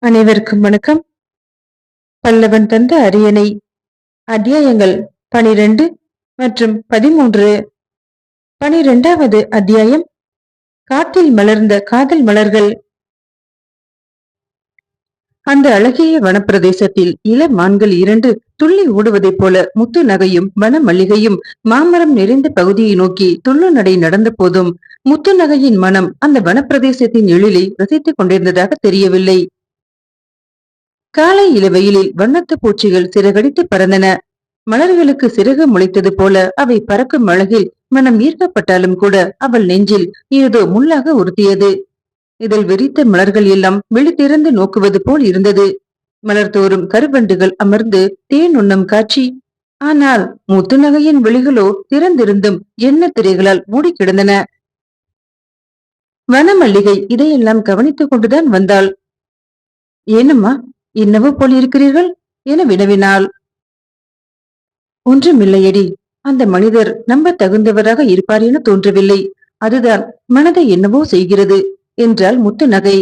அனைவருக்கும் வணக்கம். பல்லவன் தந்த அரியணை அத்தியாயங்கள் 12 மற்றும் 13. 12வது அத்தியாயம் காட்டில் மலர்ந்த காதல் மலர்கள். அந்த அழகிய வனப்பிரதேசத்தில் இளமான்கள் 2 துள்ளி ஓடுவதைப் போல முத்து நகையும் வன மல்லிகையும் மாமரம் நிறைந்த பகுதியை நோக்கி துள்ளு நடை நடந்த போதும் முத்து நகையின் மனம் அந்த வனப்பிரதேசத்தின் எழிலை ரசித்துக் கொண்டிருந்ததாக தெரியவில்லை. காலை இளவெயிலில் வண்ணத்து பூச்சிகள் சிறகடித்து பறந்தன. மலர்களுக்கு சிறகு முளைத்தது போல அவை பறக்கும் அழகில் மனம் ஈர்க்கப்பட்டாலும் கூட அவள் நெஞ்சில் ஏதோ முள்ளாக உறுத்தியது. இதில் விரித்த மலர்கள் எல்லாம் விழித்திறந்து நோக்குவது போல் இருந்தது. மலர்தோறும் கருவண்டுகள் அமர்ந்து தேன் உண்ணும் காட்சி. ஆனால் முத்துநகையின் விழிகளோ திறந்திருந்தும் எண்ண திரைகளால் மூடி கிடந்தன. வனமல்லிகை இதையெல்லாம் கவனித்துக் கொண்டுதான் வந்தாள். ஏனம்மா, என்னவோ போல் இருக்கிறீர்கள் என வினவினாள். ஒன்றுமில்லையடி, அந்த மனிதர் நம்ப தகுந்தவராக இருப்பார் என தோன்றவில்லை. அதுதான் மனதை என்னவோ செய்கிறது என்றாள் முத்துநகை.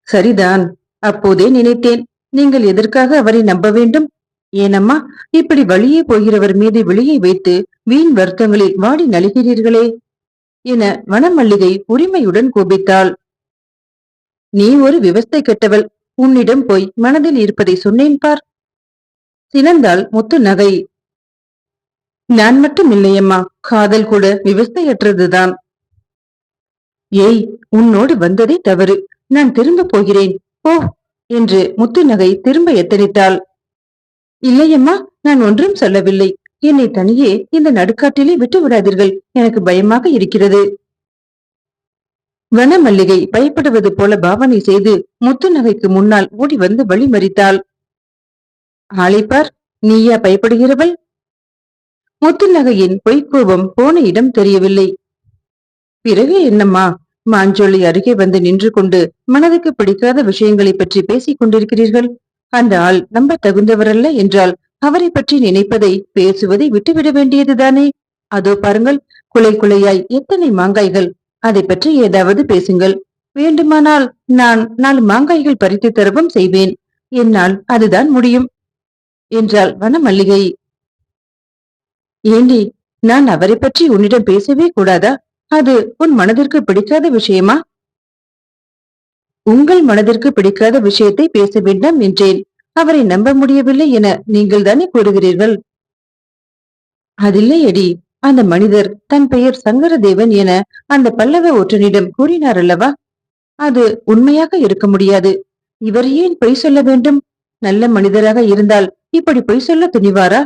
சரிதான், அப்போதே நினைத்தேன். நீங்கள் எதற்காக அவரை நம்ப வேண்டும்? ஏனம்மா, இப்படி வழியே போகிறவர் மீது விழியை வைத்து வீண் வருத்தங்களில் வாடி நலிகிறீர்களே என வனமல்லிகை உரிமையுடன் கோபித்தாள். நீ ஒரு விவஸ்தை கெட்டவள். உன்னிடம் போய் மனதில் இருப்பதை சொன்னேன் பார். சினந்தாள் முத்துநகை. நான் மட்டும் இல்லையம்மா, காதல் கூட விவஸ்தையற்றதுதான். ஏய், உன்னோடு வந்ததே தவறு. நான் திரும்ப போகிறேன் போ என்று முத்துநகை திரும்ப எத்தனித்தாள். இல்லையம்மா, நான் ஒன்றும் சொல்லவில்லை. என்னை தனியே இந்த நடுக்காட்டிலே விட்டு விடாதீர்கள். எனக்கு பயமாக இருக்கிறது. வனமல்லிகை பயப்படுவது போல பாவனை செய்து முத்துநகைக்கு முன்னால் ஓடி வந்து வழிமறித்தாள். ஆளைப்பார், நீயா பயப்படுகிறவள்? முத்துநகையின் பொய்க்கோபம் போன இடம் தெரியவில்லை. பிறகு என்னம்மா, மாஞ்சோலை அருகே வந்து நின்று கொண்டு மனதுக்கு பிடிக்காத விஷயங்களை பற்றி பேசிக் கொண்டிருக்கிறீர்கள்? அந்த ஆள் நம்ப தகுந்தவரல்ல என்றால் அவரை பற்றி நினைப்பதை பேசுவதை விட்டுவிட வேண்டியதுதானே? அதோ பாருங்கள், குலை குலையாய் எத்தனை மாங்காய்கள். அதை பற்றி ஏதாவது பேசுங்கள். வேண்டுமானால் நான் 4 மாங்காய்கள் பறித்து தரவும் செய்வேன். என்னால் அதுதான் முடியும் என்றாள் வனமல்லிகை. ஏண்டி, நான் அவரை பற்றி உன்னிடம் பேசவே கூடாதா? அது உன் மனதிற்கு பிடிக்காத விஷயமா? உங்கள் மனதிற்கு பிடிக்காத விஷயத்தை பேச வேண்டாம் என்றேன். அவரை நம்ப முடியவில்லை என நீங்கள் தானே கூறுகிறீர்கள். அதில்லை அடி, அந்த மனிதர் தன் பெயர் சங்கரதேவன் என அந்த பல்லவ ஒற்றனிடம் கூறினார் அல்லவா? அது உண்மையாக இருக்க முடியாது. இவர் ஏன் பொய் சொல்ல வேண்டும்? நல்ல மனிதராக இருந்தால் இப்படி பொய் சொல்ல துணிவாரா?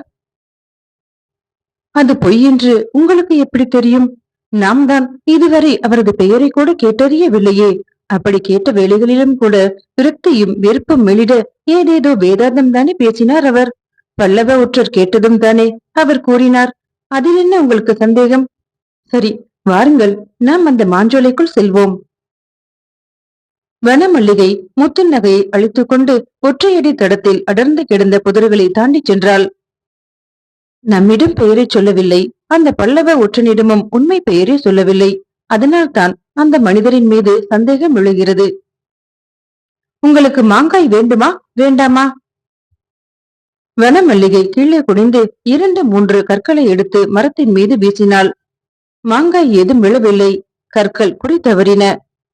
அது பொய் என்று உங்களுக்கு எப்படி தெரியும்? நாம் தான் இதுவரை அவரது பெயரை கூட கேட்டறியவில்லையே. அப்படி கேட்ட வேளைகளிலும் கூட விரக்தியும் வெறுப்பும் மெலிட ஏதேதோ வேதாந்தம் தானே பேசினார் அவர். பல்லவ ஒற்றர் கேட்டதும் தானே அவர் கூறினார். அதில் என்ன உங்களுக்கு சந்தேகம்? சரி, வாருங்கள், நாம் அந்த மாஞ்சோலைக்குள் செல்வோம். வனமல்லிகை முத்துநகையை அழித்துக் கொண்டு ஒற்றையடி தடத்தில் அடர்ந்து கிடந்த புதர்களை தாண்டி சென்றாள். நம்மிடம் பெயரை சொல்லவில்லை, அந்த பல்லவ ஒற்றனிடமும் உண்மை பெயரை சொல்லவில்லை. அதனால்தான் அந்த மனிதரின் மீது சந்தேகம் விழுகிறது. உங்களுக்கு மாங்காய் வேண்டுமா வேண்டாமா? வனமல்லிகை கீழே குனிந்து 2-3 கற்களை எடுத்து மரத்தின் மீது வீசினாள். மாங்காய் ஏதும் விழவில்லை. கற்கள் குறி தவறின.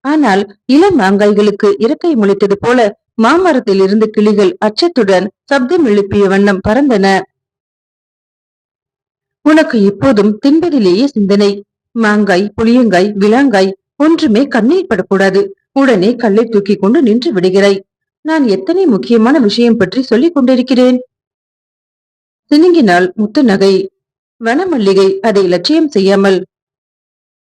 ஆனால் இளம் மாங்காய்களுக்கு இறக்கை முளைத்தது போல மாமரத்தில் இருந்து கிளிகள் அச்சத்துடன் சப்தம் எழுப்பிய வண்ணம் பறந்தன. உனக்கு இப்போதும் தின்பதிலேயே சிந்தனை. மாங்காய், புளியங்காய், விளாங்காய் ஒன்றுமே கண்ணில் படக்கூடாது. உடனே கல்லை தூக்கி கொண்டு நின்று விடுகிறாய். நான் எத்தனை முக்கியமான விஷயம் பற்றி சொல்லிக் கொண்டிருக்கிறேன். சினுங்கினாள் முத்துநகை. வனமல்லிகை அதை லட்சியம் செய்யாமல்,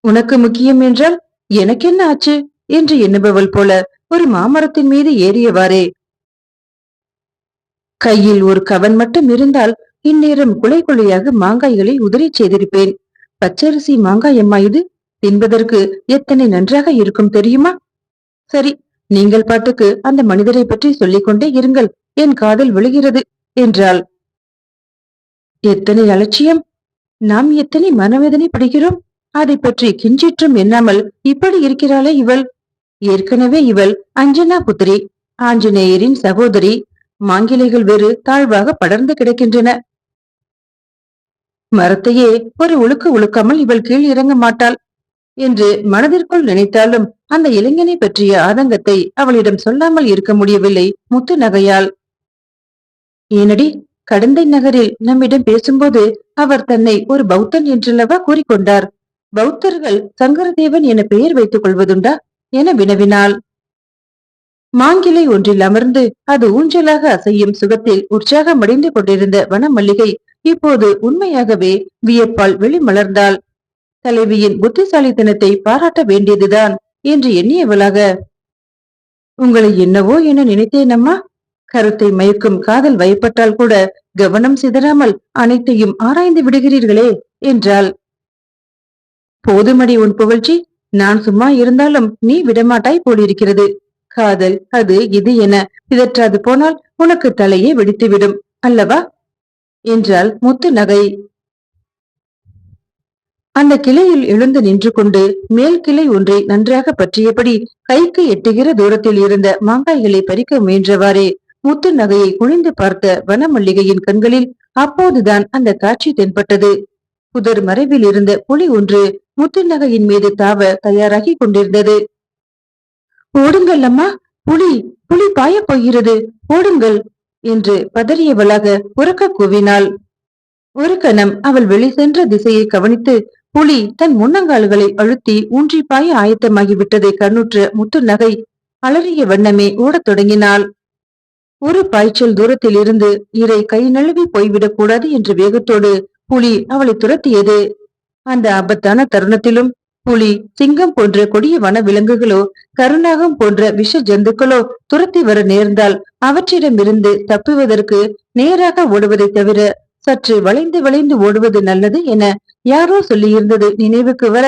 உனக்கு முக்கியம் என்றால் எனக்கென்ன ஆச்சு என்று எண்ணுபவள் போல ஒரு மாமரத்தின் மீது ஏறியவாறே, கையில் ஒரு கவன் மட்டும் இருந்தால் இந்நேரம் குலை குலையாக மாங்காய்களை உதறிச் செய்திருப்பேன். பச்சரிசி மாங்காய் அம்மா இது. தின்பதற்கு எத்தனை நன்றாக இருக்கும் தெரியுமா? சரி, நீங்கள் பாட்டுக்கு அந்த மனிதரை பற்றி சொல்லிக் கொண்டே இருங்கள். என் காதல் விழுகிறது என்றாள். எத்தனை அலட்சியம்! நாம் எத்தனை மனவேதனை படுகிறோம். அதை பற்றி கிஞ்சிற்றும் எண்ணாமல் இப்படி இருக்கிறாளே இவள். ஏற்கனவே இவள் அஞ்சனா புத்திரி, ஆஞ்சநேயரின் சகோதரி. மாங்கிளைகள் வேறு தாழ்வாக படர்ந்து கிடக்கின்றன. மரத்தையே ஒரு உழுக்கு உழுக்காமல் இவள் கீழ் இறங்க மாட்டாள் என்று மனதிற்குள் நினைத்தாலும் அந்த இளைஞனை பற்றிய ஆதங்கத்தை அவளிடம் சொல்லாமல் இருக்க முடியவில்லை முத்து நகையால். ஏனடி, கடந்தை நகரில் நம்மிடம் பேசும்போது அவர் தன்னை ஒரு பௌத்தன் என்றல்லவா கூறிக்கொண்டார். பௌத்தர்கள் சங்கரதேவன் என பெயர் வைத்துக் கொள்வதுண்டா என வினவினாள். மாங்கிளை ஒன்றில் அமர்ந்து அது ஊஞ்சலாக அசையும் சுகத்தில் உற்சாகமடைந்து கொண்டிருந்த வனமல்லிகை இப்போது உண்மையாகவே வியப்பால் வெளிமலர்ந்தாள். தலைவியின் புத்திசாலித்தனத்தை பாராட்ட வேண்டியதுதான் என்று எண்ணியவளாக, உங்களை என்னவோ என நினைத்தேனம்மா. கருத்தை மயக்கும் காதல் வயப்பட்டால் கூட கவனம் சிதறாமல் அனைத்தையும் ஆராய்ந்து விடுகிறீர்களே என்றாள். போதுமடி உன் புகழ்ச்சி. நான் சும்மா இருந்தாலும் நீ விடமாட்டாய் போலிருக்கிறது. காதல் அது இது என பிதற்றாது போனால் உனக்கு தலையே வெடித்துவிடும் அல்லவா என்றாள் முத்து நகை. அந்த கிளையில் எழுந்து நின்று கொண்டு மேல் கிளை ஒன்றை நன்றாக பற்றியபடி கைக்கு எட்டுகிற தூரத்தில் இருந்த மாங்காய்களை பறிக்க முயன்றவாறே முத்து நகையை குனிந்து பார்த்த வனமல்லிகையின் கண்களில் அப்போதுதான் அந்த காட்சி தென்பட்டது. புதர் மறைவில் இருந்த புலி ஒன்று முத்து நகையின் மீது தாவ தயாராகி கொண்டிருந்தது. ஓடுங்கள் அம்மா, புலி புலி பாயப் போகிறது, ஓடுங்கள் என்று பதறியவளாக உரக்க கூவினாள். ஒரு கணம் அவள் வெளி சென்ற திசையை கவனித்து புலி தன் முன்னங்கால்களை அழுத்தி ஊன்றி பாய ஆயத்தமாகிவிட்டதை கண்ணுற்ற முத்து நகை அலறிய வண்ணமே ஓடத் தொடங்கினாள். ஒரு பாய்ச்சல் தூரத்தில் இருந்து இறை கை நழுவி போய்விடக் கூடாது என்ற வேகத்தோடு புலி அவளை துரத்தியது. அந்த ஆபத்தான தருணத்திலும் புலி, சிங்கம் போன்ற கொடிய வன விலங்குகளோ கருநாகம் போன்ற விஷ ஜந்துக்களோ துரத்தி வர நேர்ந்தால் அவற்றிடமிருந்து தப்புவதற்கு நேராக ஓடுவதை தவிர சற்று வளைந்து வளைந்து ஓடுவது நல்லது என யாரோ சொல்லியிருந்தது நினைவுக்கு வர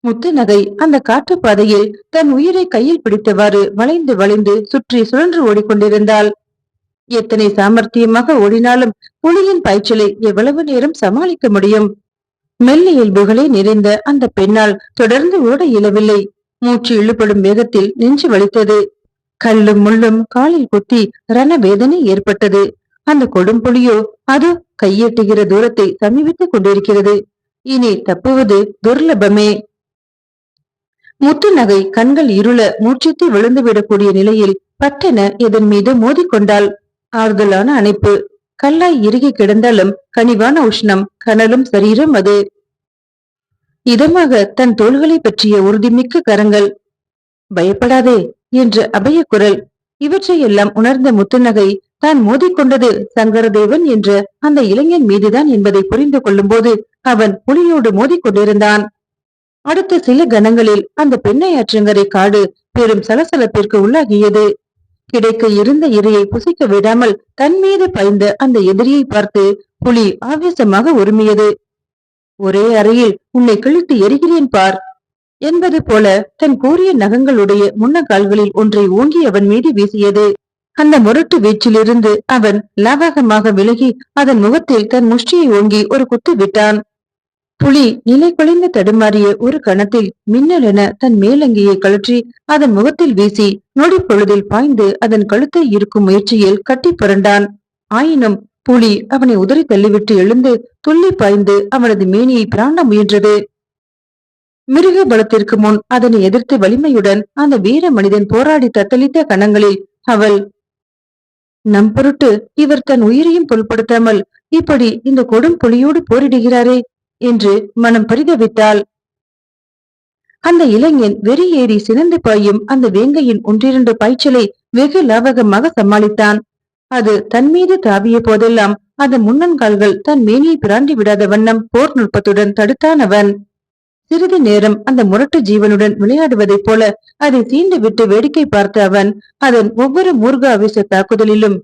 முத்து நகை அந்த காட்டுப்பாதையில் தன் உயிரை கையில் பிடித்தவாறு வளைந்து வளைந்து சுற்றி சுழன்று ஓடிக்கொண்டிருந்தாள். எத்தனை சாமர்த்தியமாக ஓடினாலும் புலியின் பாய்ச்சலை எவ்வளவு நேரம் சமாளிக்க முடியும்? மெல்லியல்புகளே நிறைந்த அந்த பெண்ணால் தொடர்ந்து ஓட இயலவில்லை. மூச்சு இழுபடும் வேகத்தில் நெஞ்சு வலித்தது. கல்லும் முள்ளும் காலில் குத்தி ரண வேதனை ஏற்பட்டது. அந்த கொடும் புலியோ அது கையெட்டுகிற தூரத்தை சமீபித்துக் கொண்டிருக்கிறது. இனி தப்புவது துர்லபமே. முத்து நகை கண்கள் இருள மூச்சித்து விழுந்துவிடக்கூடிய நிலையில் பட்டென இதன் மீது மோதிக்கொண்டாள். ஆறுதலான அணைப்பு. கல்லாய் இறுகி கிடந்தாலும் கனிவான உஷ்ணம், கனலும் சரீரம் அது. இதமாக தன் தோள்களை பற்றிய உறுதிமிக்க கரங்கள். பயப்படாதே என்ற அபய குரல். இவற்றையெல்லாம் உணர்ந்த முத்துநகை தான் மோதிக்கொண்டது சங்கரதேவன் என்ற அந்த இளைஞன் மீதுதான் என்பதை புரிந்து கொள்ளும் போது அவன் புலியோடு மோதிக்கொண்டிருந்தான். அடுத்த சில கணங்களில் அந்த பெண்ணையாற்றங்கரை காடு பெரும் சலசலப்பிற்கு உள்ளாகியது. கிடைக்க இருந்த இரையை புசிக்க விடாமல் தன் மீது பாய்ந்த அந்த எதிரியை பார்த்து புலி ஆவேசமாக உரிமையது. ஒரே அறையில் உன்னை கிழித்து எரிகிறேன் பார் என்பது போல தன் கூரிய நகங்களுடைய முன்னங்கால்களில் ஒன்றை ஓங்கி அவன் மீது வீசியது. அந்த முரட்டு வீச்சிலிருந்து அவன் லாவகமாக விலகி அதன் முகத்தில் தன் முஷ்டியை ஓங்கி ஒரு குத்து விட்டான். புலி நிலை குலைந்து தடுமாறிய ஒரு கணத்தில் மின்னலென தன் மேலங்கியை கழற்றி அதன் முகத்தில் வீசி நொடி பொழுதில் பாய்ந்து அதன் கழுத்தை இருக்கும் முயற்சியில் கட்டி புரண்டான். ஆயினும் புலி அவனை உதறி தள்ளிவிட்டு எழுந்து துள்ளி பாய்ந்து அவனது மேனியை பிராண்ட முயன்றது. மிருக பலத்திற்கு முன் அதனை எதிர்த்து வலிமையுடன் அந்த வீர மனிதன் போராடி தத்தளித்த கணங்களில் அவள், நம் பொருட்டு இவர் தன் உயிரையும் பொருட்படுத்தாமல் இப்படி இந்த கொடும் புலியோடு போரிடுகிறாரே என்று மனம் பரிதவித்தாள். அந்த இளைஞன் வெறியேறி சினந்து பாயும் அந்த வேங்கையின் ஒன்றிரண்டு பாய்ச்சலை வெகு லாவகமாக சமாளித்தான். அது தன் மீது தாவிய போதெல்லாம் அதன் முன்னன்கால்கள் தன் மேனியை பிராண்டி விடாத வண்ணம் போர் நுட்பத்துடன் தடுத்தான் அவன். சிறிது நேரம் அந்த முரட்டு ஜீவனுடன் விளையாடுவதைப் போல அதை சீண்டு விட்டு வேடிக்கை பார்த்த அவன் அதன் ஒவ்வொரு மூர்க்க ஆவேச தாக்குதலிலும்,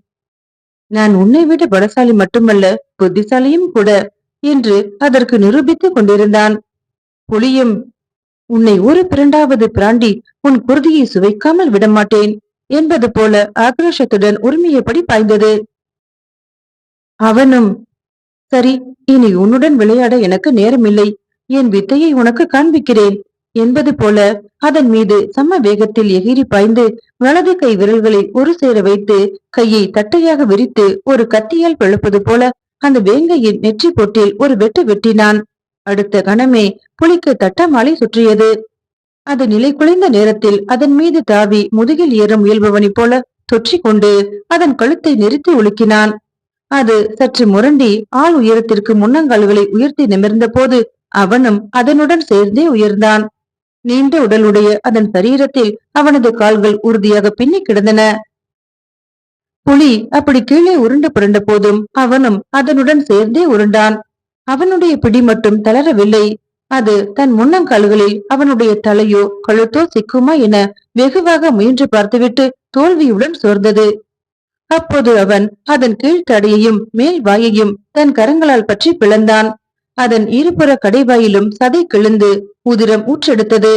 நான் உன்னை விட பலசாலி மட்டுமல்ல, புத்திசாலியும் கூட என்று அதற்கு நிரூபித்துக் கொண்டிருந்தான். புலியும், உன்னை ஒரு பிறண்டாவது பிராண்டி உன் குருதியை சுவைக்காமல் விடமாட்டேன் என்பது போல ஆக்ரோஷத்துடன் உரிமையபடி பாய்ந்தது. அவனும், சரி, இனி உன்னுடன் விளையாட எனக்கு நேரமில்லை, என் வித்தையை உனக்கு காண்பிக்கிறேன் என்பது போல அதன் மீது சம வேகத்தில் எகிரி பாய்ந்து வலது கை விரல்களை ஒரு சேர வைத்து கையை தட்டையாக விரித்து ஒரு கத்தியால் பிளப்பது போல அந்த வேங்கையின் நெற்றி பொட்டில் ஒரு வெட்டு வெட்டினான். அடுத்த கணமே புலிக்கு தட்டமாலை சுற்றியது. அது நிலை குலைந்த நேரத்தில் அதன் மீது தாவி முதுகில் ஏற முயல்பவனைப் போல தொற்றிக்கொண்டு அதன் கழுத்தை நெரித்து உலுக்கினான். அது சற்று முரண்டி ஆள் உயரத்திற்கு முன்னங்கால்களை உயர்த்தி நிமிர்ந்த போது அவனும் அதனுடன் சேர்ந்தே உயர்ந்தான். நீண்ட உடலுடைய அதன் சரீரத்தில் அவனது கால்கள் உறுதியாக பின்னி கிடந்தன. புலி அப்படி கீழே உருண்டு புரண்ட போதும் அவனும் அதனுடன் சேர்ந்தே உருண்டான். அவனுடைய பிடி மட்டும் தளரவில்லை. அது தன் முன்னங்கால்களில் அவனுடைய தலையோ கழுத்தோ சிக்குமா என வெகுவாக முயன்று பார்த்துவிட்டு தோல்வியுடன் சோர்ந்தது. அப்போது அவன் அதன் கீழ்த்தடையையும் மேல் வாயையும் தன் கரங்களால் பற்றி பிளந்தான். அதன் இருபுற கடைவாயிலும் சதை கிழிந்து உதிரம் ஊற்றெடுத்தது.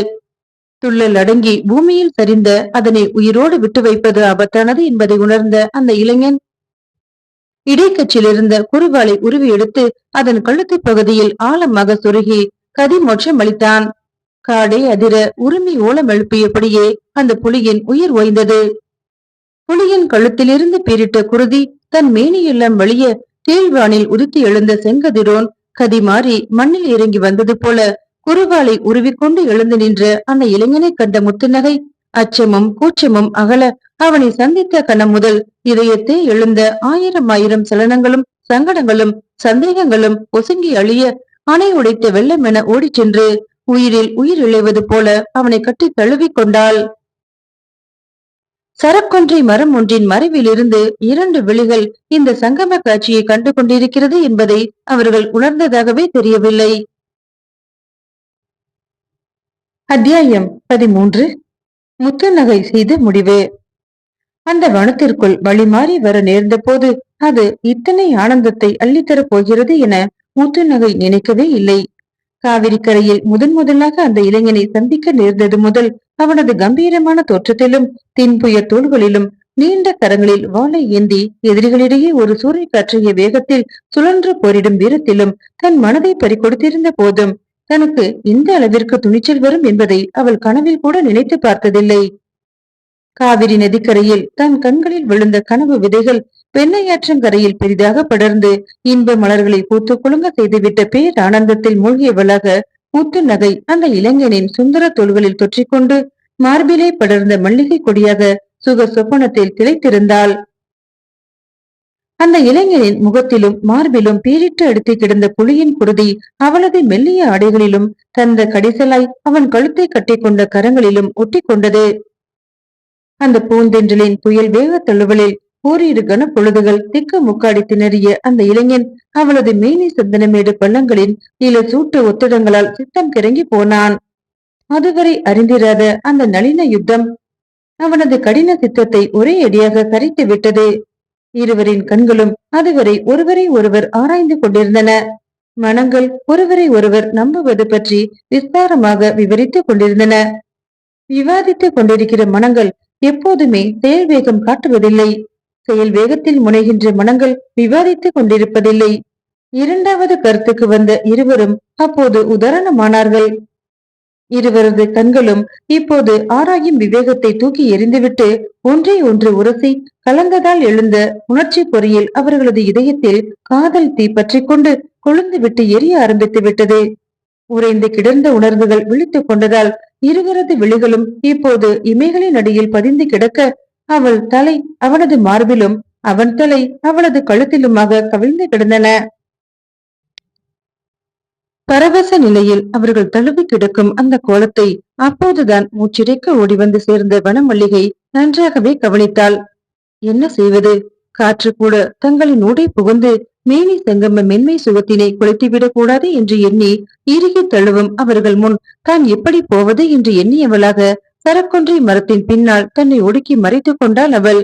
துள்ளல் அடங்கி பூமியில் சரிந்த அதனை உயிரோடு விட்டு வைப்பது ஆபத்தானது என்பதை உணர்ந்த அந்த இளைஞன் இடைக்கச்சில் இருந்த குறுவாலை உருவி எடுத்து அதன் கழுத்து பகுதியில் ஆழமாக சொருகி கதிமோட்சம் அளித்தான். காடே அதிர உரிமை ஓலம் எழுப்பியபடியே அந்த புலியின் உயிர் ஓய்ந்தது. புலியின் கழுத்திலிருந்து பீரிட்ட குருதி தன் மேனியெல்லாம் வழிய கீழ்வானில் உதித்து எழுந்த செங்கதிரோன் கதி மாறி மண்ணில் இறங்கி வந்தது போல குறுவாலை உருவிக்கொண்டு எழுந்து நின்ற அந்த இளைஞனை கண்ட முத்துநகை அச்சமும் கூச்சமும் அகல அவனை சந்தித்த கணம் முதல் இதயத்தே எழுந்த ஆயிரம் ஆயிரம் சலனங்களும் சங்கடங்களும் சந்தேகங்களும் ஒசுங்கி அழிய அணை உடைத்த வெள்ளம் என ஓடிச் சென்று உயிரில் உயிர் இழைவது போல அவனை கட்டி தழுவி கொண்டாள். சரக்கொன்றை மரம் ஒன்றின் மறைவிலிருந்து இரண்டு விழிகள் இந்த சங்கம காட்சியை கண்டு கொண்டிருக்கிறது என்பதை அவர்கள் உணர்ந்ததாகவே தெரியவில்லை. அத்தியாயம் 13. முத்துநகை செய்த முடிவு. அந்த வனத்திற்குள் வழிமாறி வர நேர்ந்த போது அது இத்தனை ஆனந்தத்தை அள்ளித்தரப் போகிறது என முத்துநகை நினைக்கவே இல்லை. காவிரி கரையில் முதலாக அந்த இளைஞனை சந்திக்க நேர்ந்தது முதல் அவனது கம்பீரமான தோற்றத்திலும் தின்புய தோள்களிலும் நீண்ட கரங்களில் வாளை ஏந்தி எதிரிகளிடையே ஒரு சூறை காற்றிய வேகத்தில் சுழன்று போரிடும் வீரத்திலும் தன் மனதை பறிகொடுத்திருந்த போதும் தனக்கு இந்த அளவிற்கு துணிச்சல் வரும் என்பதை அவள் கனவில் கூட நினைத்து பார்த்ததில்லை. காவிரி நதிக்கரையில் தன் கண்களில் விழுந்த கனவு விதைகள் பெண்ணையாற்றங்கரையில் பெரிதாக படர்ந்து இன்ப மலர்களை பூத்து குலுங்க செய்துவிட்ட பேர் ஆனந்தத்தில் மூழ்கியவளாக முத்து நகை அந்த இளைஞனின் சுந்தர தோள்களில் தொற்றிக்கொண்டு மார்பிலே படர்ந்த மல்லிகை கொடியாக சுக சொப்பனத்தில் திளைத்திருந்தாள். அந்த இளைஞனின் முகத்திலும் மார்பிலும் பீரிட்டு அடுத்து கிடந்த புலியின் குருதி அவளது மெல்லிய ஆடைகளிலும் தந்த கடிசலாய் அவன் கழுத்தை கட்டி கொண்ட கரங்களிலும் ஒட்டி கொண்டது. அந்த பூந்தென்றலின் புயல் வேக தழுவலில் ஓரிரு கன பொழுதுகள் திக்கு முக்காடி திணறிய அந்த இளைஞன் அவளது மேனி சந்தனமேடு பள்ளங்களின் நில சூட்டு ஒத்திடங்களால் சித்தம் கிறங்கி போனான். அதுவரை அறிந்திராத அந்த நளின யுத்தம் அவனது கடின சித்தத்தை ஒரே அடியாக கரைத்து விட்டது. இருவரின் கண்களும் அதுவரை ஒருவரை ஒருவர் ஆராய்ந்து கொண்டிருந்தன. மனங்கள் ஒருவரை ஒருவர் நம்புவது பற்றி விஸ்தாரமாக விவரித்துக் கொண்டிருந்தன. விவாதித்துக் கொண்டிருக்கிற மனங்கள் எப்போதுமே செயல் வேகம் காட்டுவதில்லை. செயல் வேகத்தில் முனைகின்ற மனங்கள் விவாதித்துக் கொண்டிருப்பதில்லை. இரண்டாவது கருத்துக்கு வந்த இருவரும் அப்போது உதாரணமானார்கள். இருவரது கண்களும் இப்போது ஆராயும் விவேகத்தை தூக்கி எறிந்துவிட்டு ஒன்றை ஒன்று உரசி கலந்ததால் எழுந்த உணர்ச்சி பொறியில் அவர்களது இதயத்தில் காதல் தீ பற்றி கொண்டு கொழுந்து விட்டு எரிய ஆரம்பித்து விட்டது. உறைந்து கிடந்த உணர்வுகள் விழித்துக் கொண்டதால் இருவரது விழிகளும் இப்போது இமைகளின் அடியில் பதிந்து கிடக்க அவள் தலை அவனது மார்பிலும் அவன் தலை அவளது கழுத்திலுமாக கவிழ்ந்து கிடந்தன. பரவச நிலையில் அவர்கள் தழுவி கிடக்கும் அந்த கோலத்தை அப்போதுதான் மூச்சிறைக்க ஓடி வந்து சேர்ந்த வனமல்லிகை நன்றாகவே கவனித்தாள். என்ன செய்வது? காற்று கூட தங்களின் ஊடை புகுந்து மேனி சங்கம மென்மை சுகத்தினை குலைத்துவிடக் கூடாது என்று எண்ணி இறுகி தழுவும் அவர்கள் முன் தான் எப்படி போவது என்று எண்ணியவளாக சரக்கொன்றை மரத்தின் பின்னால் தன்னை ஒடுக்கி மறைத்துக் கொண்டாள் அவள்.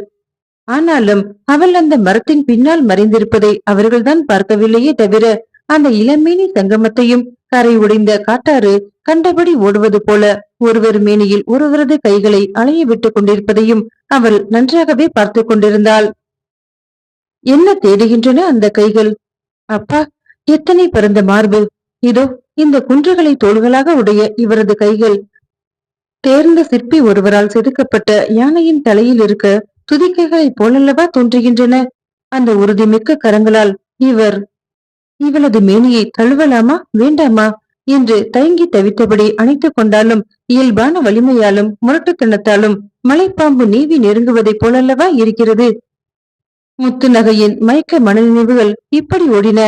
ஆனாலும் அவள் அந்த மரத்தின் பின்னால் மறைந்திருப்பதை அவர்கள்தான் பார்க்கவில்லையே தவிர அந்த இளமேனி சங்கமத்தையும் கரை உடைந்த காட்டாறு கண்டபடி ஓடுவது போல ஒருவர் மேனியில் ஒருவரது கைகளை அலைய விட்டுக் கொண்டிருப்பதையும் அவள் நன்றாகவே பார்த்து கொண்டிருந்தாள். என்ன தேடுகின்றன அந்த கைகள்? அப்பா, எத்தனை பரந்த மார்பு, இதோ இந்த குன்றுகளை தோள்களாக உடைய இவரது கைகள் தேர்ந்த சிற்பி ஒருவரால் செதுக்கப்பட்ட யானையின் தலையில் இருக்க துதிக்கைகளைப் போலல்லவா தோன்றுகின்றன. அந்த உறுதிமிக்க கரங்களால் இவளது மேனியை தழுவலாமா வேண்டாமா என்று தயங்கி தவித்தபடி அணைத்துக் கொண்டாலும் இயல்பான வலிமையாலும் முரட்டுத்தனத்தாலும் மலைப்பாம்பு நீவி நெருங்குவதைப் போலல்லவா இருக்கிறது. முத்து நகையின் மயக்க மனநினைவுகள் இப்படி ஓடின.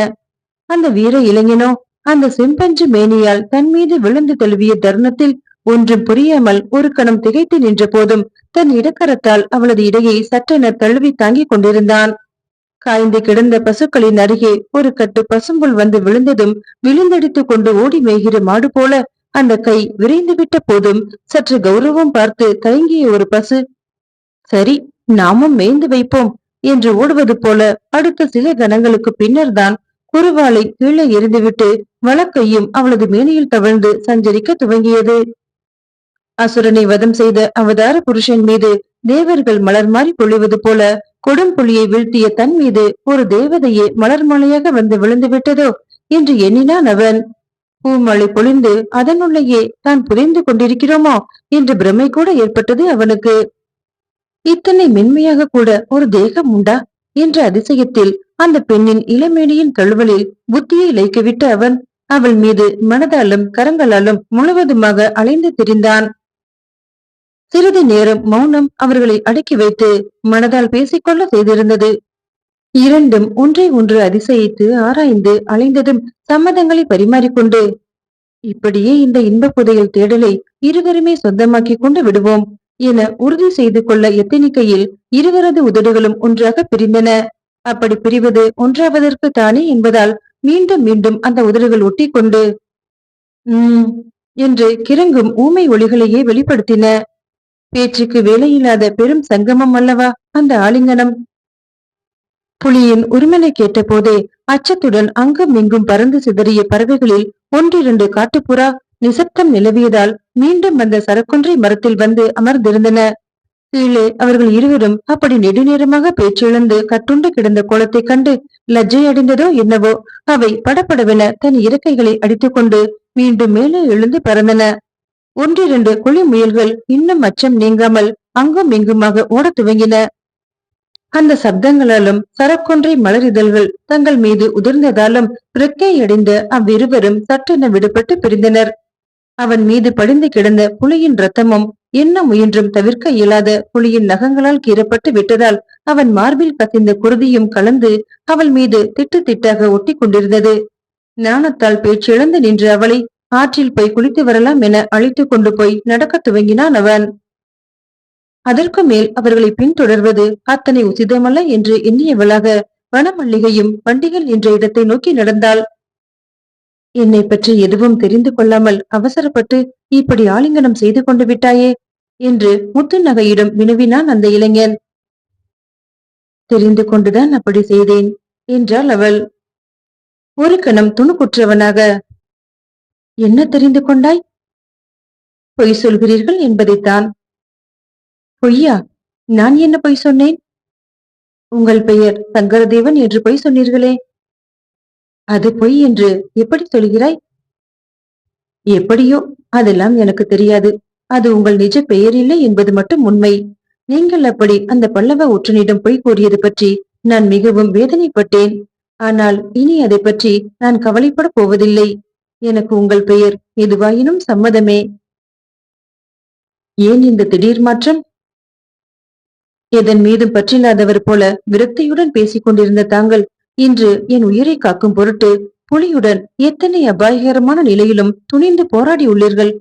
அந்த வீர இளைஞனோ அந்த செம்பஞ்சு மேனியால் தன் மீது விழுந்து தழுவிய தருணத்தில் ஒன்றும் புரியாமல் ஒரு கணம் திகைத்து நின்ற போதும் தன் இடக்கரத்தால் அவளது இடையை சற்றென தழுவி தாங்கிக் கொண்டிருந்தான். காய்ந்து கிடந்த பசுக்களின் அருகே ஒரு கட்டு பசும்புல் வந்து விழுந்ததும் விழுந்தடித்துக் கொண்டு ஓடி மேய்கிற மாடு போல அந்த கை விரைந்து விட்ட போதும் சற்று கௌரவம் பார்த்து தயங்கிய ஒரு பசு, சரி நாமும் மேய்ந்து வைப்போம் என்று ஓடுவது போல அடுத்த சில கணங்களுக்கு பின்னர் தான் குருவாலை கீழே எரிந்துவிட்டு வழக்கையும் அவளது மேனியில் தவழ்ந்து சஞ்சரிக்க துவங்கியது. அசுரனை வதம் செய்த அவதார புருஷன் மீது தேவர்கள் மலர் மாறி பொழிவது போல கொடும் புலியை வீழ்த்திய தன் மீது ஒரு தேவதையே மலர் மலையாக வந்து விழுந்து விட்டதோ என்று எண்ணினான் அவன். பூமழை பொழிந்து அதனுள்ளேயே தான் புதைந்து கொண்டிருக்கிறோமோ என்று பிரமை கூட ஏற்பட்டது அவனுக்கு. இத்தனை மென்மையாக கூட ஒரு தேகம் உண்டா என்ற அதிசயத்தில் அந்த பெண்ணின் இளமேனியின் தழுவலில் புத்தியை லைக்கவிட்டு அவன் அவள் மீது மனதாலும் கரங்களாலும் முழுவதுமாக அலைந்து திரிந்தான். சிறிது நேரம் மௌனம் அவர்களை அடக்கி வைத்து மனதால் பேசிக்கொள்ள செய்திருந்தது. இரண்டும் ஒன்றை ஒன்று அதிசயித்து ஆராய்ந்து அலைந்ததும் சம்மதங்களை பரிமாறிக்கொண்டு, இப்படியே இந்த இன்ப புதையல் தேடலை இருவருமே சொந்தமாக்கி கொண்டு விடுவோம் என உறுதி செய்து கொள்ள எத்தனிக்கையில் இருவரது உதடுகளும் ஒன்றாக பிரிந்தன. அப்படி பிரிவது ஒன்றாவதற்கு தானே என்பதால் மீண்டும் மீண்டும் அந்த உதடுகள் ஒட்டி கொண்டு என்று கிறங்கும் ஊமை ஒளிகளையே வெளிப்படுத்தின. பேச்சுக்கு வேலையில்லாத பெரும் சங்கமம் அல்லவா அந்த ஆலிங்கனம். புலியின் உரிமனை கேட்ட போதே அச்சத்துடன் அங்கும் இங்கும் பறந்து சிதறிய பறவைகளில் ஒன்றிரண்டு காட்டுப்புறா நிசப்தம் நிலவியதால் மீண்டும் அந்த சரக்கொன்றை மரத்தில் வந்து அமர்ந்திருந்தன. கீழே அவர்கள் இருவரும் அப்படி நெடுநேரமாக பேச்சிழந்து கட்டுண்டு கிடந்த கோலத்தை கண்டு லஜ்ஜை அடைந்ததோ என்னவோ அவை படப்படவென தன் இறக்கைகளை அடித்துக்கொண்டு மீண்டும் மேலே எழுந்து பறந்தன. ஒன்றிரண்டு குழி முயல்கள் இன்னும் அச்சம் நீங்காமல் அங்கும் இங்குமாக ஓடத் துவங்கின. அந்த சப்தங்களாலும் சரக்கொன்றை மலரிதழ்கள் தங்கள் மீது உதிர்ந்ததாலும் ரெக்கையடைந்த அவ்விருவரும் சட்டென விடுபட்டு பிரிந்தனர். அவன் மீது படிந்து கிடந்த புலியின் ரத்தமும் என்ன முயன்றும் தவிர்க்க இயலாத புலியின் நகங்களால் கீறப்பட்டு விட்டதால் அவன் மார்பில் கசிந்த குருதியும் கலந்து அவள் மீது திட்டு திட்டாக ஒட்டி கொண்டிருந்தது. நாணத்தால் பேச்சிழந்து நின்ற அவளை ஆற்றில் போய் குளித்து வரலாம் என அழைத்துக் கொண்டு போய் நடக்க துவங்கினான் அவன். அதற்கு மேல் அவர்களை பின்தொடர்வது அத்தனை உசிதமல்ல என்று எண்ணியவளாக வனமல்லிகையும் வண்டிகள் என்ற இடத்தை நோக்கி நடந்தாள். என்னை பற்றி எதுவும் தெரிந்து கொள்ளாமல் அவசரப்பட்டு இப்படி ஆலிங்கனம் செய்து கொண்டு விட்டாயே என்று முத்து நகையிடம் வினவினான் அந்த இளைஞன். தெரிந்து கொண்டுதான் அப்படி செய்தேன் என்றாள் அவள். ஒரு கணம் துணுக்குற்றவனாக, என்ன தெரிந்து கொண்டாய்? பொய் சொல்கிறீர்கள் என்பதைத்தான். பொய்யா? நான் என்ன பொய் சொன்னேன்? உங்கள் பெயர் சங்கரதேவன் என்று பொய் சொன்னீர்களே. அது பொய் என்று எப்படி சொல்கிறாய்? எப்படியோ, அதெல்லாம் எனக்கு தெரியாது. அது உங்கள் நிஜ பெயர் இல்லை என்பது மட்டும் உண்மை. நீங்கள் அப்படி அந்த பல்லவ ஒற்றனிடம் பொய் கூறியது பற்றி நான் மிகவும் வேதனைப்பட்டேன். ஆனால் இனி அதை பற்றி நான் கவலைப்பட போவதில்லை. எனக்கு உங்கள் பெயர் எதுவாயினும் சம்மதமே. ஏன் இந்த திடீர் மாற்றம்? எதன் மீதும் பற்றில்லாதவர் போல விரக்தியுடன் பேசிக் கொண்டிருந்த தாங்கள் இன்று என் உயிரை காக்கும் பொருட்டு புலியுடன் எத்தனை அபாயகரமான நிலையிலும் துணிந்து போராடி உள்ளீர்கள்.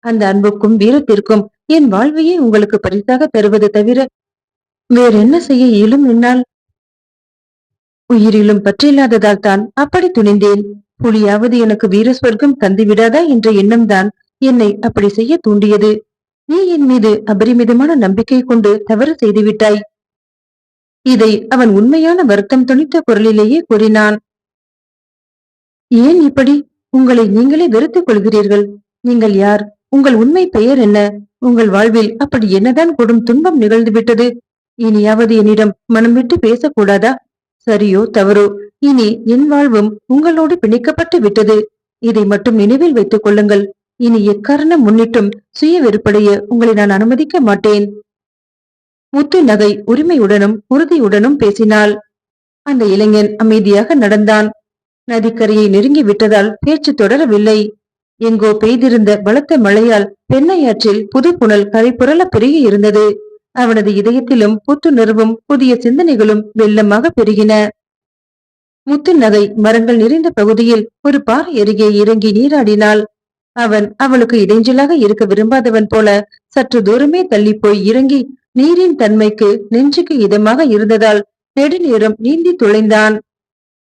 அந்த அன்புக்கும் வீரத்திற்கும் என் வாழ்வையே உங்களுக்கு பரிசாக தருவது தவிர வேறென்ன செய்ய இயலும் என்னால்? உயிரிலும் பற்றில்லாததால் தான் அப்படி துணிந்தேன். புலியாவது எனக்கு வீர சொர்க்கம் தந்து விடாதா என்ற எண்ணம்தான் என்னை அப்படி செய்ய தூண்டியது. நீ என் மீது அபரிமிதமான நம்பிக்கை கொண்டு தவறு செய்துவிட்டாய். இதை அவன் உண்மையான வருத்தம் துணித்த குரலிலேயே கூறினான். ஏன் இப்படி உங்களை நீங்களே வெறுத்துக் கொள்கிறீர்கள்? நீங்கள் யார்? உங்கள் உண்மை பெயர் என்ன? உங்கள் வாழ்வில் அப்படி என்னதான் கொடும் துன்பம் நிகழ்ந்து விட்டது? இனியாவது என்னிடம் மனம் விட்டு பேசக்கூடாதா? சரியோ தவறோ, இனி என் வாழ்வும் உங்களோடு பிணைக்கப்பட்டு விட்டது. இதை மட்டும் நினைவில் வைத்துக் கொள்ளுங்கள். இனி எக்காரணம் முன்னிட்டும் சுய வெறுப்படைய உங்களை நான் அனுமதிக்க மாட்டேன். முத்து நகை உரிமையுடனும் உறுதியுடனும் பேசினாள். அந்த இளைஞன் அமைதியாக நடந்தான். நதிக்கரையை நெருங்கி விட்டதால் பேச்சு தொடரவில்லை. எங்கோ பெய்திருந்த பலத்த மழையால் பெண்ணையாற்றில் புது புனல் கரை புரள பெருகி இருந்தது. அவனது இதயத்திலும் புத்துணர்வும் புதிய சிந்தனைகளும் வெள்ளமாக பெருகின. முத்து நகை மரங்கள் நிறைந்த பகுதியில் ஒரு பாறை அருகே இறங்கி நீராடினாள். அவன் அவளுக்கு இடைஞ்சலாக இருக்க விரும்பாதவன் போல சற்று தூரமே தள்ளி போய் இறங்கி நீரின் தன்மைக்கு நெஞ்சுக்கு இதமாக இருந்ததால் நெடுநேரம் நீந்தி துளைந்தான்.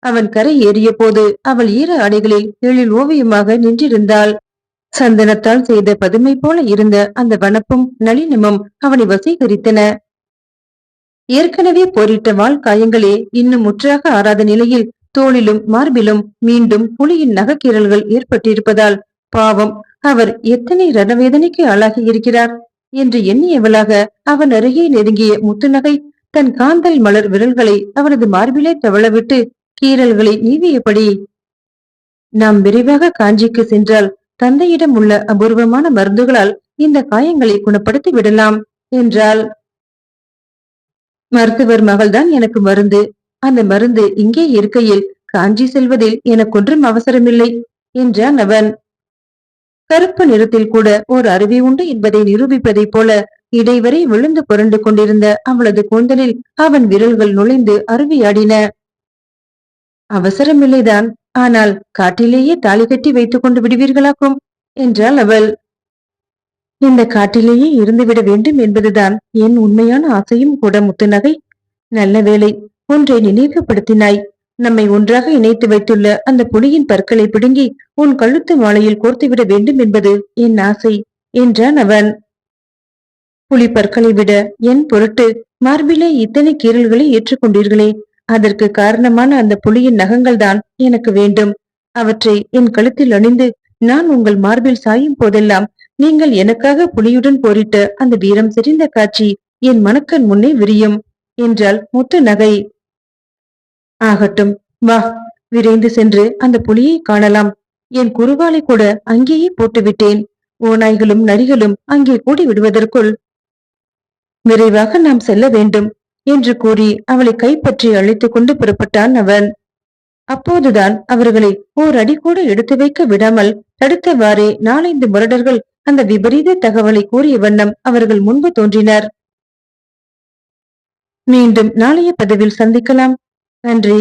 அவன் கரை ஏறிய போது அவள் ஈர ஆடைகளில் எழில் ஓவியமாக நின்றிருந்தாள். சந்தனத்தால் செய்த பதுமை போல இருந்த அந்த வனப்பும் நளினமும் அவனை வசீகரித்தன. ஏற்கனவே போரிட்ட வாள் காயங்களே இன்னும் முற்றாக ஆறாத நிலையில் தோளிலும் மார்பிலும் மீண்டும் புலியின் நகக்கீரல்கள் ஏற்பட்டிருப்பதால் பாவம் அவர் எத்தனை ரணவேதனைக்கு ஆளாகி இருக்கிறார் என்று எண்ணியவளாக அவன் அருகே நெருங்கிய முத்துநகை தன் காந்தல் மலர் விரல்களை அவனது மார்பிலே தவளவிட்டு கீரல்களை நீவியபடி, நாம் விரைவாக காஞ்சிக்கு சென்றால் தந்தையிடம் உள்ள அபூர்வமான மருந்துகளால் இந்த காயங்களை குணப்படுத்தி விடலாம் என்றாள். மருத்துவர் மகள்தான் எனக்கு மருந்து. அந்த மருந்து இங்கே இருக்கையில் காஞ்சி செல்வதில் எனக்கொன்றும் அவசரமில்லை என்றான் அவன். கருப்பு நிறத்தில் கூட ஓர் அருவி உண்டு என்பதை நிரூபிப்பதை போல இடைவரை விழுந்து புரண்டு கொண்டிருந்த அவளது கூந்தலில் அவன் விரல்கள் நுழைந்து அருவியாடின. அவசரமில்லைதான், ஆனால் காட்டிலேயே தாலி கட்டி வைத்துக் கொண்டு விடுவீர்களாக்கும் என்றாள் அவள். இந்த காட்டிலேயே இருந்துவிட வேண்டும் என்பதுதான் என் உண்மையான ஆசையும் கூட முத்துநகை. நல்ல வேளை ஒன்றை நினைவுபடுத்தினாய். நம்மை ஒன்றாக இணைத்து வைத்துள்ள அந்த புலியின் பற்களை பிடுங்கி உன் கழுத்து மாலையில் கோர்த்துவிட வேண்டும் என்பது என் ஆசை என்றான் அவன். புலி பற்களை விட என் பொருட்டு மார்பிலே இத்தனை கீறல்களை ஏற்றுக்கொண்டீர்களே, அதற்கு காரணமான அந்த புலியின் நகங்கள் தான் எனக்கு வேண்டும். அவற்றை என் கழுத்தில் அணிந்து நான் உங்கள் மார்பில் சாயும் போதெல்லாம் நீங்கள் எனக்காக புலியுடன் போரிட்ட அந்த வீரம் செறிந்த காட்சி என் மனக்கண் முன்னே விரியும் என்றாள் முத்து நகை. ஆகட்டும், வா, விரைந்து சென்று அந்த புலியை காணலாம். என் குருவாலை கூட அங்கேயே போட்டுவிட்டேன். ஓநாய்களும் நரிகளும் அங்கே கூடி விடுவதற்குள் விரைவாக நாம் செல்ல வேண்டும் என்று கூறி அவளை கைப்பற்றி அழைத்துக் கொண்டு புறப்பட்டான் அவன். அப்போதுதான் அவர்களை ஓர் அடி கூட எடுத்து வைக்க விடாமல் தடுத்தவாறே 4-5 முரடர்கள் அந்த விபரீத தகவலை கூறிய வண்ணம் அவர்கள் முன்பு தோன்றினர். மீண்டும் நாளைய பதிவில் சந்திக்கலாம். நன்றி.